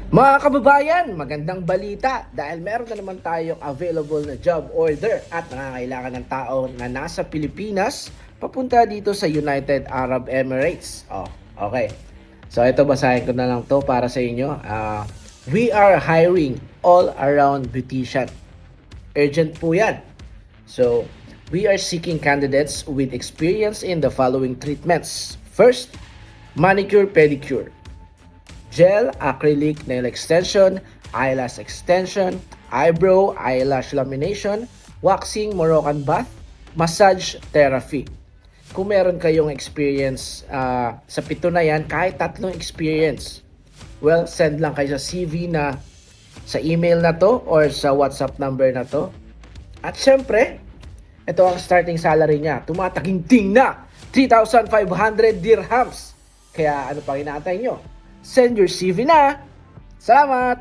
Mga kababayan, magandang balita dahil meron na naman tayong available na job order at nangangailangan ng tao na nasa Pilipinas papunta dito sa United Arab Emirates. Okay. So ito, basahin ko na lang to para sa inyo. We are hiring all around beautician. Urgent po yan. So, we are seeking candidates with experience in the following treatments. First, manicure, pedicure. Gel, acrylic nail extension, eyelash extension, eyebrow, eyelash lamination, waxing, Moroccan bath, massage therapy. Kung meron kayong experience sa pito na yan, kahit tatlong experience, well, send lang kayo sa CV na sa email na to or sa WhatsApp number na to. At syempre, ito ang starting salary niya. Tumataginting na 3,500 dirhams. Kaya ano pa hinahantay nyo? Send your CV na! Salamat!